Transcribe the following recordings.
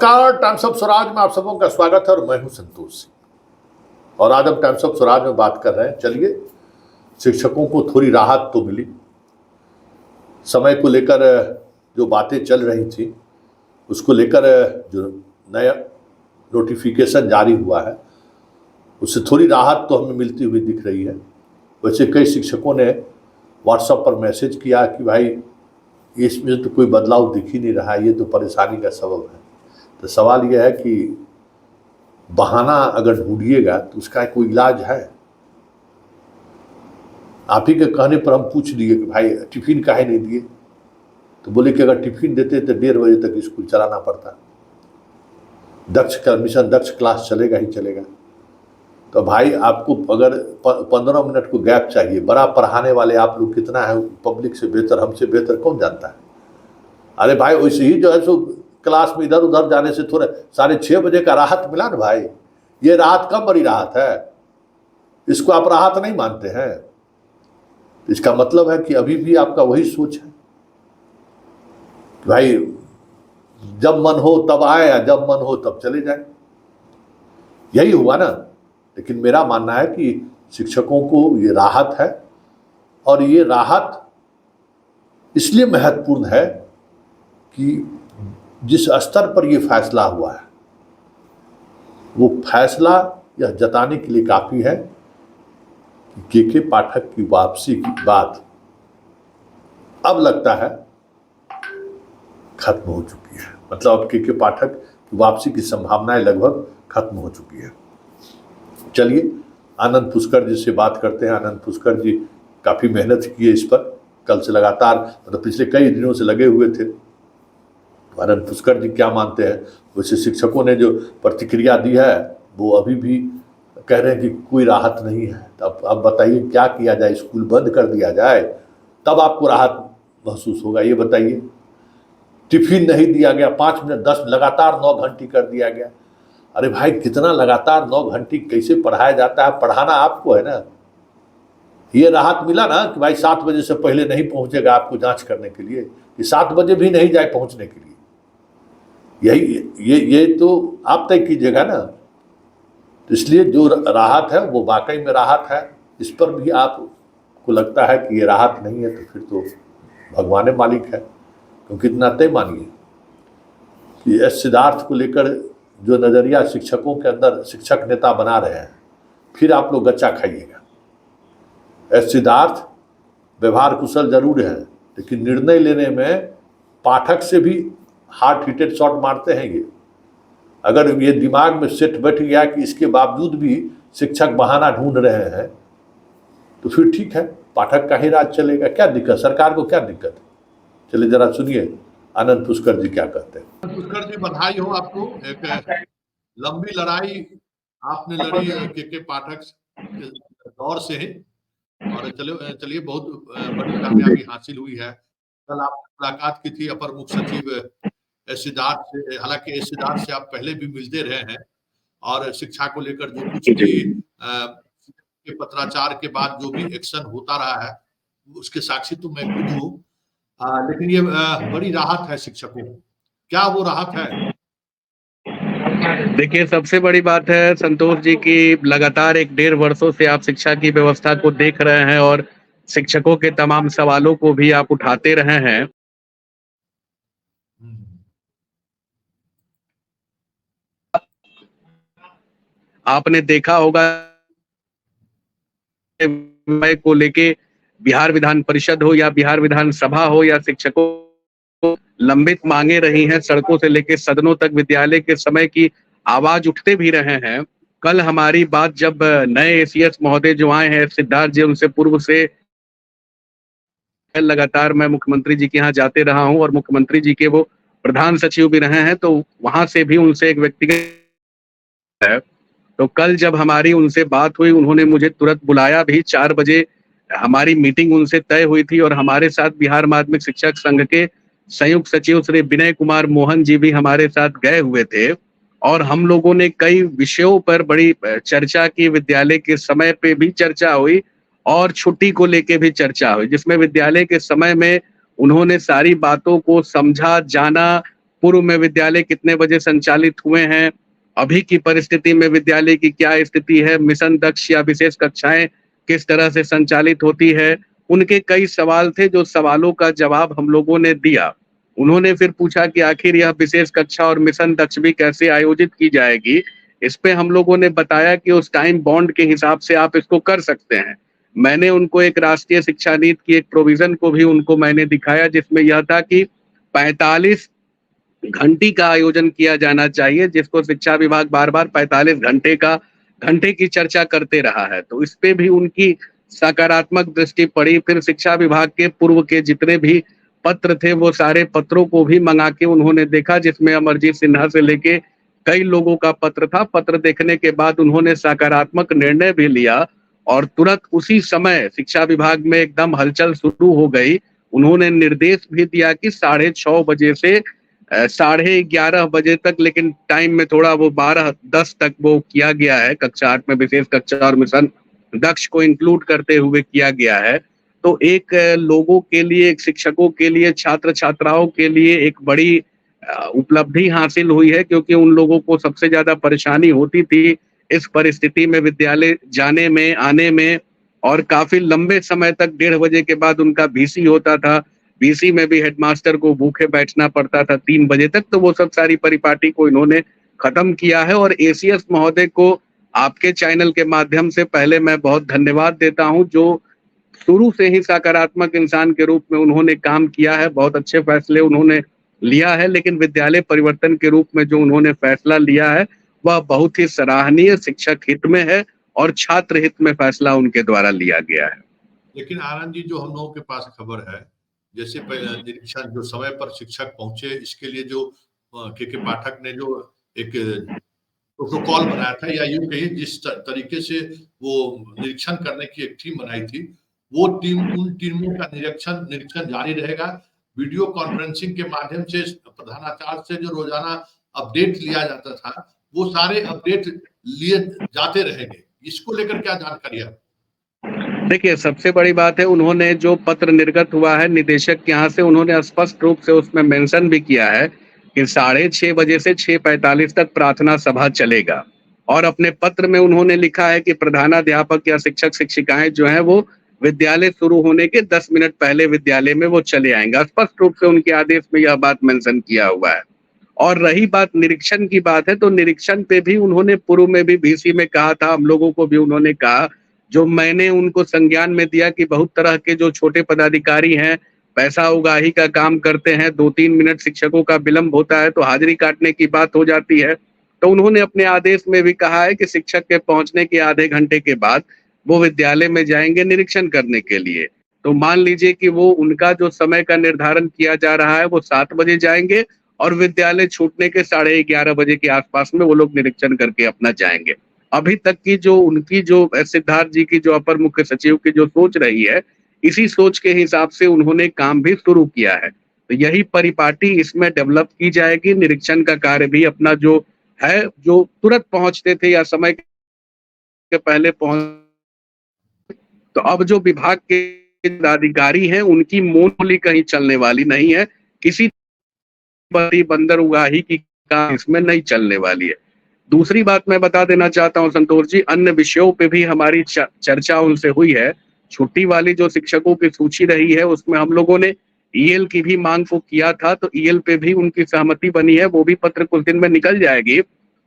नमस्कार, times of Swaraj में आप सबों का स्वागत है और मैं हूं संतोष सिंह। और आज हम टाइम्स ऑफ स्वराज में बात कर रहे हैं। चलिए, शिक्षकों को थोड़ी राहत तो मिली। समय को लेकर जो बातें चल रही थी उसको लेकर जो नया नोटिफिकेशन जारी हुआ है उससे थोड़ी राहत तो हमें मिलती हुई दिख रही है। वैसे कई शिक्षकों ने व्हाट्सएप पर मैसेज किया कि भाई इसमें तो कोई बदलाव दिख ही नहीं रहा, ये तो परेशानी का सबब है। तो सवाल यह है कि बहाना अगर ढूंढिएगा तो उसका कोई इलाज है? आप ही के कहने पर हम पूछ दिए कि भाई टिफिन काहे नहीं दिए, तो बोले कि अगर टिफिन देते तो 1:30 बजे तक स्कूल चलाना पड़ता। मिशन दक्ष क्लास चलेगा ही चलेगा। तो भाई आपको अगर 15 मिनट को गैप चाहिए, बड़ा पढ़ाने वाले आप लोग कितना है, पब्लिक से बेहतर, हमसे बेहतर कौन जानता है। अरे भाई वैसे ही जो है सो क्लास में इधर उधर जाने से थोड़े 6:30 बजे का राहत मिला ना भाई। ये राहत कम बड़ी राहत है, इसको आप राहत नहीं मानते हैं। इसका मतलब है कि अभी भी आपका वही सोच है कि भाई जब मन हो तब आए या जब मन हो तब चले जाए। यही हुआ ना। लेकिन मेरा मानना है कि शिक्षकों को ये राहत है, और ये राहत इसलिए महत्वपूर्ण है कि जिस स्तर पर ये फैसला हुआ है वो फैसला यह जताने के लिए काफ़ी है कि के पाठक की वापसी की बात अब लगता है खत्म हो चुकी है। मतलब अब के पाठक की वापसी की संभावनाएं लगभग खत्म हो चुकी है। चलिए आनंद पुष्कर जी से बात करते हैं। आनंद पुष्कर जी काफ़ी मेहनत किए इस पर, कल से लगातार, मतलब पिछले कई दिनों से लगे हुए थे। आनंद पुष्कर जी क्या मानते हैं? वैसे शिक्षकों ने जो प्रतिक्रिया दी है वो अभी भी कह रहे हैं कि कोई राहत नहीं है। तब अब बताइए क्या किया जाए? स्कूल बंद कर दिया जाए तब आपको राहत महसूस होगा? ये बताइए। टिफिन नहीं दिया गया, 5 मिनट 10 लगातार 9 घंटी कर दिया गया। अरे भाई कितना लगातार 9 घंटी कैसे पढ़ाया जाता है? पढ़ाना आपको है ना। ये राहत मिला ना कि भाई 7 बजे से पहले नहीं पहुंचेगा आपको जांच करने के लिए, कि 7 बजे भी नहीं जाए पहुंचने के लिए। यही ये तो आप तय कीजिएगा ना। तो इसलिए जो राहत है वो वाकई में राहत है। इस पर भी आपको लगता है कि ये राहत नहीं है तो फिर तो भगवान मालिक है। क्योंकि इतना तय मानिए कि एस सिद्धार्थ को लेकर जो नज़रिया शिक्षकों के अंदर शिक्षक नेता बना रहे हैं, फिर आप लोग गच्चा खाइएगा। एस सिद्धार्थ व्यवहार कुशल जरूर है, लेकिन निर्णय लेने में पाठक से भी हार्ड हिटेड शॉट मारते हैं ये। अगर ये दिमाग में सेट बैठ गया कि इसके बावजूद भी शिक्षक बहाना ढूंढ रहे हैं तो फिर ठीक है, पाठक का ही राज चलेगा। क्या दिक्कत, सरकार को क्या दिक्कत है? चलिए जरा सुनिए आनंद पुष्कर जी क्या कहते हैं। पुष्कर जी बधाई हो आपको, एक लंबी लड़ाई आपने लड़ी के पाठक के दौर से है, और चलिए बहुत बड़ी कामयाबी हासिल हुई है। कल आप मुलाकात की थी अपर मुख्य सचिव एस सिद्धार्थ से। हालांकि एस सिद्धार्थ से आप पहले भी मिलते रहे हैं, और शिक्षा को लेकर जो कुछ भी के पत्राचार के बाद जो भी एक्शन होता रहा है उसके साक्षी तो मैं खुद हूँ। लेकिन ये बड़ी राहत है शिक्षकों को। क्या वो राहत है? देखिए, सबसे बड़ी बात है संतोष जी की लगातार 1-1.5 वर्षों से आप शिक्षा की व्यवस्था को देख रहे हैं और शिक्षकों के तमाम सवालों को भी आप उठाते रहे हैं। आपने देखा होगा को लेके बिहार विधान परिषद हो या बिहार विधानसभा हो या शिक्षकों को लंबित मांगे रही हैं, सड़कों से लेके सदनों तक विद्यालय के समय की आवाज उठते भी रहे हैं। कल हमारी बात जब नए एसीएस महोदय जो आए हैं सिद्धार्थ जी, उनसे पूर्व से लगातार मैं मुख्यमंत्री जी के यहाँ जाते रहा हूँ और मुख्यमंत्री जी के वो प्रधान सचिव भी रहे हैं, तो वहां से भी उनसे एक व्यक्तिगत है। तो कल जब हमारी उनसे बात हुई, उन्होंने मुझे तुरंत बुलाया भी। 4 बजे हमारी मीटिंग उनसे तय हुई थी और हमारे साथ बिहार माध्यमिक शिक्षक संघ के संयुक्त सचिव श्री विनय कुमार मोहन जी भी हमारे साथ गए हुए थे, और हम लोगों ने कई विषयों पर बड़ी चर्चा की। विद्यालय के समय पे भी चर्चा हुई और छुट्टी को लेके भी चर्चा हुई, जिसमें विद्यालय के समय में उन्होंने सारी बातों को समझा, जाना पूर्व में विद्यालय कितने बजे संचालित हुए हैं, अभी की परिस्थिति में विद्यालय की क्या स्थिति है, मिशन दक्ष या विशेष कक्षाएं किस तरह से संचालित होती है। उनके कई सवाल थे, जो सवालों का जवाब हम लोगों ने दिया। उन्होंने फिर पूछा कि आखिर यह विशेष कक्षा और मिशन दक्ष भी कैसे आयोजित की जाएगी। इस पे हम लोगों ने बताया कि उस टाइम बॉन्ड के हिसाब से आप इसको कर सकते हैं। मैंने उनको एक राष्ट्रीय शिक्षा नीति की एक प्रोविजन को भी उनको मैंने दिखाया, जिसमें यह था कि 45 घंटी का आयोजन किया जाना चाहिए, जिसको शिक्षा विभाग बार-बार 45 घंटे की चर्चा करते रहा है। तो इस पे भी उनकी सकारात्मक दृष्टि पड़ी। फिर शिक्षा विभाग के पूर्व के जितने भी पत्र थे, वो सारे पत्रों को भी मंगा के उन्होंने देखा, जिसमें अमरजीत सिन्हा से लेके कई लोगों का पत्र था। पत्र देखने के बाद उन्होंने सकारात्मक निर्णय भी लिया और तुरंत उसी समय शिक्षा विभाग में एकदम हलचल शुरू हो गई। उन्होंने निर्देश भी दिया कि 6:30 बजे से 11:30 बजे तक, लेकिन टाइम में थोड़ा वो 12:10 तक वो किया गया है। कक्षा 8 में विशेष कक्षा और मिशन दक्ष को इंक्लूड करते हुए किया गया है। तो एक लोगों के लिए, एक शिक्षकों के लिए, छात्र छात्राओं के लिए एक बड़ी उपलब्धि हासिल हुई है, क्योंकि उन लोगों को सबसे ज्यादा परेशानी होती थी इस परिस्थिति में विद्यालय जाने में, आने में, और काफी लंबे समय तक 1:30 बजे के बाद उनका वीसी होता था। वीसी में भी हेडमास्टर को भूखे बैठना पड़ता था 3 बजे तक। तो वो सब सारी परिपाटी को इन्होंने खत्म किया है। और एसीएस महोदय को आपके चैनल के माध्यम से पहले मैं बहुत धन्यवाद देता हूं, जो शुरू से ही सकारात्मक इंसान के रूप में उन्होंने काम किया है। बहुत अच्छे फैसले उन्होंने लिया है, लेकिन विद्यालय परिवर्तन के रूप में जो उन्होंने फैसला लिया है वह बहुत ही सराहनीय, शिक्षक हित में है और छात्र हित में फैसला उनके द्वारा लिया गया है। लेकिन आनंद जी, जो हम लोगों के पास खबर है, जैसे निरीक्षण जो समय पर शिक्षक पहुंचे, इसके लिए जो के पाठक ने जो एक प्रोटोकॉल बनाया था, या यूं कहिए जिस तरीके से वो निरीक्षण करने की एक टीम बनाई थी, वो टीम, उन टीमों का निरीक्षण जारी रहेगा। वीडियो कॉन्फ्रेंसिंग के माध्यम से प्रधानाचार्य से जो रोजाना अपडेट लिया जाता था, वो सारे अपडेट लिए जाते रहेंगे। इसको लेकर क्या जानकारी है? देखिए, सबसे बड़ी बात है, उन्होंने जो पत्र निर्गत हुआ है निदेशक के यहाँ से, उन्होंने स्पष्ट रूप से उसमें मेंशन भी किया है कि 6:30 बजे से 6:45 तक प्रार्थना सभा चलेगा। और अपने पत्र में उन्होंने लिखा है कि प्रधानाध्यापक या शिक्षक शिक्षिकाएं जो हैं वो विद्यालय शुरू होने के 10 मिनट पहले विद्यालय में वो चले आएंगे। स्पष्ट रूप से उनके आदेश में यह बात मेंशन किया हुआ है। और रही बात निरीक्षण की बात है, तो निरीक्षण पे भी उन्होंने पूर्व में भी वीसी में कहा था, हम लोगों को भी उन्होंने कहा, जो मैंने उनको संज्ञान में दिया कि बहुत तरह के जो छोटे पदाधिकारी हैं, पैसा उगाही का काम करते हैं, 2-3 मिनट शिक्षकों का विलंब होता है तो हाजिरी काटने की बात हो जाती है। तो उन्होंने अपने आदेश में भी कहा है कि शिक्षक के पहुंचने के आधे घंटे के बाद वो विद्यालय में जाएंगे निरीक्षण करने के लिए। तो मान लीजिए कि वो उनका जो समय का निर्धारण किया जा रहा है वो 7 बजे जाएंगे और विद्यालय छूटने के 11:30 बजे के आसपास में वो लोग निरीक्षण करके अपना जाएंगे। अभी तक की जो उनकी जो सिद्धार्थ जी की जो अपर मुख्य सचिव की जो सोच रही है, इसी सोच के हिसाब से उन्होंने काम भी शुरू किया है। तो यही परिपाटी इसमें डेवलप की जाएगी। निरीक्षण का कार्य भी अपना जो है, जो तुरंत पहुंचते थे या समय के पहले पहुंच, तो अब जो विभाग के अधिकारी हैं उनकी मोनोपोली कहीं चलने वाली नहीं है। किसी बड़ी बंदर उगाही की काम इसमें नहीं चलने वाली है। दूसरी बात मैं बता देना चाहता हूं संतोष जी, अन्य विषयों पे भी हमारी चर्चा उनसे हुई है। छुट्टी वाली जो शिक्षकों की सूची रही है उसमें हम लोगों ने ईएल की भी मांग को किया था, तो ईएल पे भी उनकी सहमति बनी है, वो भी पत्र कुछ दिन में निकल जाएगी।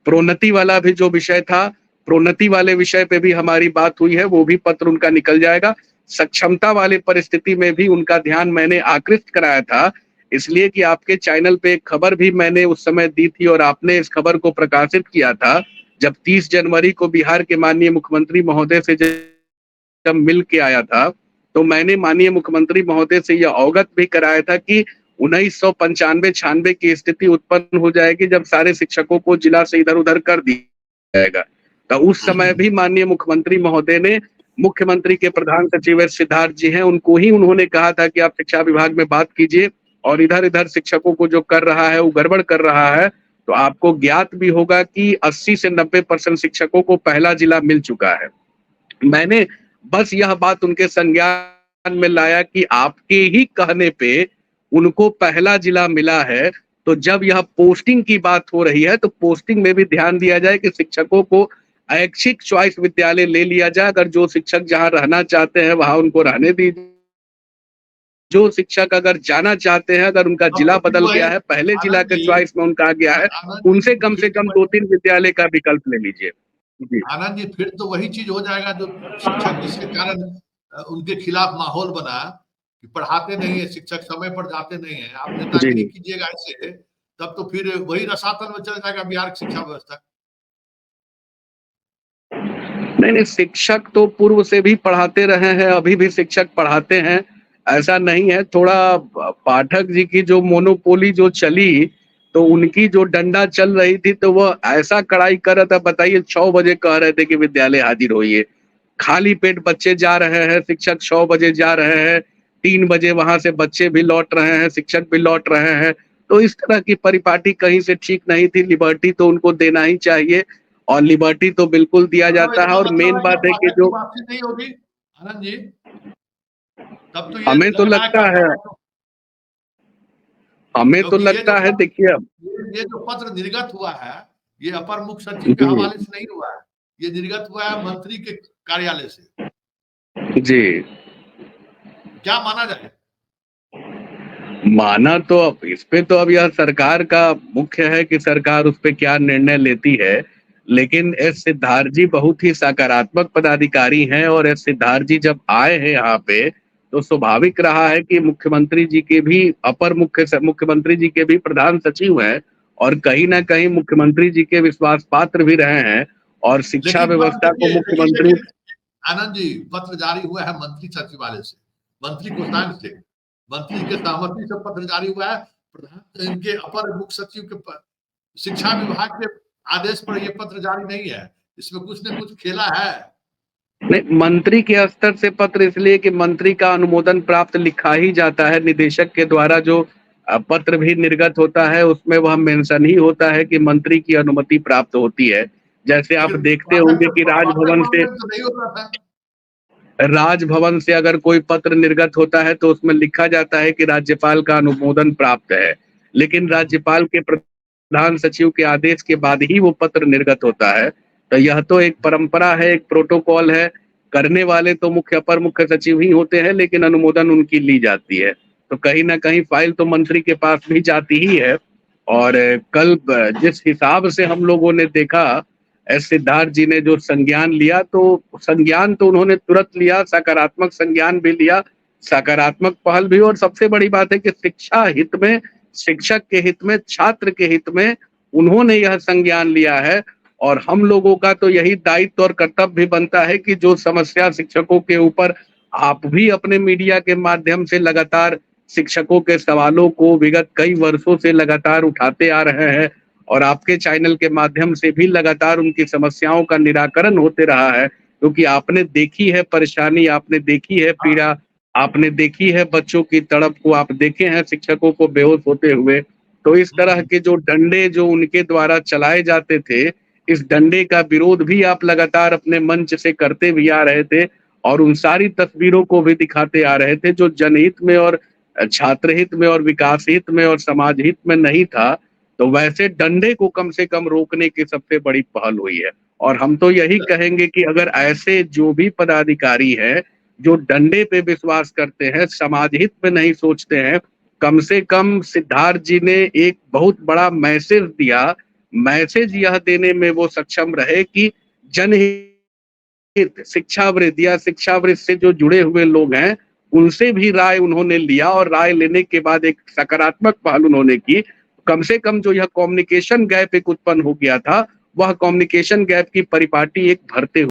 प्रोन्नति वाला भी जो विषय था, प्रोन्नति वाले विषय पे भी हमारी बात हुई है, वो भी पत्र उनका निकल जाएगा। सक्षमता वाले परिस्थिति में भी उनका ध्यान मैंने आकृष्ट कराया था, इसलिए कि आपके चैनल पे एक खबर भी मैंने उस समय दी थी और आपने इस खबर को प्रकाशित किया था जब 30 जनवरी को बिहार के माननीय मुख्यमंत्री महोदय से जब मिल के आया था, तो मैंने माननीय मुख्यमंत्री महोदय से यह अवगत भी कराया था कि 1995-96 की स्थिति उत्पन्न हो जाएगी जब सारे शिक्षकों को जिला से इधर उधर कर दिया जाएगा। तो उस समय भी माननीय मुख्यमंत्री महोदय ने, मुख्यमंत्री के प्रधान सचिव सिद्धार्थ जी हैं, उनको ही उन्होंने कहा था कि आप शिक्षा विभाग में बात कीजिए और इधर इधर शिक्षकों को जो कर रहा है वो गड़बड़ कर रहा है। तो आपको ज्ञात भी होगा कि 80 से 90% शिक्षकों को पहला जिला मिल चुका है। मैंने बस यह बात उनके संज्ञान में लाया कि आपके ही कहने पे उनको पहला जिला मिला है, तो जब यह पोस्टिंग की बात हो रही है तो पोस्टिंग में भी ध्यान दिया जाए कि शिक्षकों को ऐच्छिक चॉइस विद्यालय ले लिया जाए। अगर जो शिक्षक जहां रहना चाहते हैं वहां उनको रहने दीजिए। जो शिक्षक अगर जाना चाहते हैं, अगर उनका अब जिला तो फिर बदल वही गया है, पहले जिला आनंद के जी, चॉइस में उनका आ गया है, आनंद जी उनसे कम फिर से तो कम वही 2-3 विद्यालय का विकल्प ले लीजिए। जी। आनंद जी फिर तो वही चीज हो जाएगा जो शिक्षक जिसके कारण उनके खिलाफ माहौल बना कि पढ़ाते नहीं है शिक्षक, समय पर जाते नहीं है, आप नेतागिरी जी। कीजिएगा ऐसे, तब तो फिर वही रसातल में चल जाएगा बिहार की शिक्षा व्यवस्था। नहीं, शिक्षक तो पूर्व से भी पढ़ाते रहे हैं, अभी भी शिक्षक पढ़ाते हैं, ऐसा नहीं है। थोड़ा पाठक जी की जो मोनोपोली जो चली, तो उनकी जो डंडा चल रही थी, तो वो ऐसा कड़ाई कर रहा था, बताइए 6 बजे कह रहे थे कि विद्यालय हाजिर होइए। खाली पेट बच्चे जा रहे हैं, शिक्षक 6 बजे जा रहे हैं, 3 बजे वहां से बच्चे भी लौट रहे हैं, शिक्षक भी लौट रहे हैं। तो इस तरह की परिपाटी कहीं से ठीक नहीं थी। लिबर्टी तो उनको देना ही चाहिए और लिबर्टी तो बिल्कुल दिया मतलब जाता है। इसका और मतलब मेन है कि बात है कि पाठक की जो वापसी नहीं होगी आनंद जी, तब तो ये हमें तो लग रहा है कि लगता है अध्यापक, हमें तो क्योंकि लगता है, देखिए अब ये जो पत्र निर्गत हुआ है, ये अपर मुख्य सचिव के जी, हवाले से नहीं हुआ है, ये निर्गत हुआ है मंत्री के कार्यालय से। जी। क्या माना जाए? माना तो अब इस पे तो अब यह सरकार का मुख्य है कि सरकार उस पे क्या निर्णय लेती है। लेकिन एस सिद्धार्थ जी बहुत ही सकारात्मक पदाधिकारी हैं और एस सिद्धार्थ जी जब आए हैं यहाँ पे, तो स्वाभाविक रहा है कि मुख्यमंत्री जी के भी मुख्यमंत्री जी के भी प्रधान सचिव हैं और कहीं न कहीं मुख्यमंत्री जी के विश्वास पात्र भी रहे हैं और शिक्षा लेकिन पत्र व्यवस्था को देखिए देखिए मुख्यमंत्री देखिए आनंद जी, पत्र जारी हुआ है मंत्री सचिवालय से, मंत्री कोषांग से, मंत्री के सहमति से पत्र जारी हुआ है, प्रधान इनके अपर मुख्य सचिव के शिक्षा विभाग के आदेश पर ये पत्र जारी नहीं है, इसमें कुछ न कुछ खेला है। नहीं, मंत्री के स्तर से पत्र इसलिए कि मंत्री का अनुमोदन प्राप्त लिखा ही जाता है। निदेशक के द्वारा जो पत्र भी निर्गत होता है उसमें वह मेंशन ही होता है कि मंत्री की अनुमति प्राप्त होती है। जैसे आप लेकिन देखते होंगे कि पाठक वर्ग में तो नहीं होता था। राजभवन से अगर कोई पत्र निर्गत होता है तो उसमें लिखा जाता है कि राज्यपाल का अनुमोदन प्राप्त है। लेकिन राज्यपाल के प्रधान सचिव के आदेश के बाद ही वो पत्र निर्गत होता है। तो यह तो एक परंपरा है, एक प्रोटोकॉल है। करने वाले तो अपर मुख्य सचिव ही होते हैं, लेकिन अनुमोदन उनकी ली जाती है। तो कहीं ना कहीं फाइल तो मंत्री के पास भी जाती ही है। और कल जिस हिसाब से हम लोगों ने देखा, एस सिद्धार्थ जी ने जो संज्ञान लिया, तो संज्ञान तो उन्होंने तुरंत लिया, सकारात्मक संज्ञान भी लिया, सकारात्मक पहल भी। और सबसे बड़ी बात है कि शिक्षा हित में, शिक्षक के हित में, छात्र के हित में उन्होंने यह संज्ञान लिया है। और हम लोगों का तो यही दायित्व और कर्तव्य भी बनता है कि जो समस्या शिक्षकों के ऊपर, आप भी अपने मीडिया के माध्यम से लगातार शिक्षकों के सवालों को विगत कई वर्षों से लगातार उठाते आ रहे हैं और आपके चैनल के माध्यम से भी लगातार उनकी समस्याओं का निराकरण होते रहा है, क्योंकि आपने देखी है परेशानी, आपने देखी है पीड़ा, आपने देखी है बच्चों की तड़प को, आप देखे हैं शिक्षकों को बेहोश होते हुए। तो इस तरह के जो डंडे जो उनके द्वारा चलाए जाते थे, इस डंडे का विरोध भी आप लगातार अपने मंच से करते भी आ रहे थे और उन सारी तस्वीरों को भी दिखाते आ रहे थे जो जनहित में और छात्र हित में और विकास हित में और समाज हित में नहीं था। तो वैसे डंडे को कम से कम रोकने की सबसे बड़ी पहल हुई है। और हम तो यही कहेंगे कि अगर ऐसे जो भी पदाधिकारी हैं जो डंडे पे विश्वास करते हैं, समाज हित में नहीं सोचते हैं, कम से कम सिद्धार्थ जी ने एक बहुत बड़ा मैसेज दिया। मैसेज यह देने में वो सक्षम रहे कि जनहित, शिक्षावृत्ति या शिक्षावृत्ति से जो जुड़े हुए लोग हैं उनसे भी राय उन्होंने लिया और राय लेने के बाद एक सकारात्मक पहल उन्होंने की। कम से कम जो यह कम्युनिकेशन गैप एक उत्पन्न हो गया था, वह कम्युनिकेशन गैप की परिपाटी एक भरते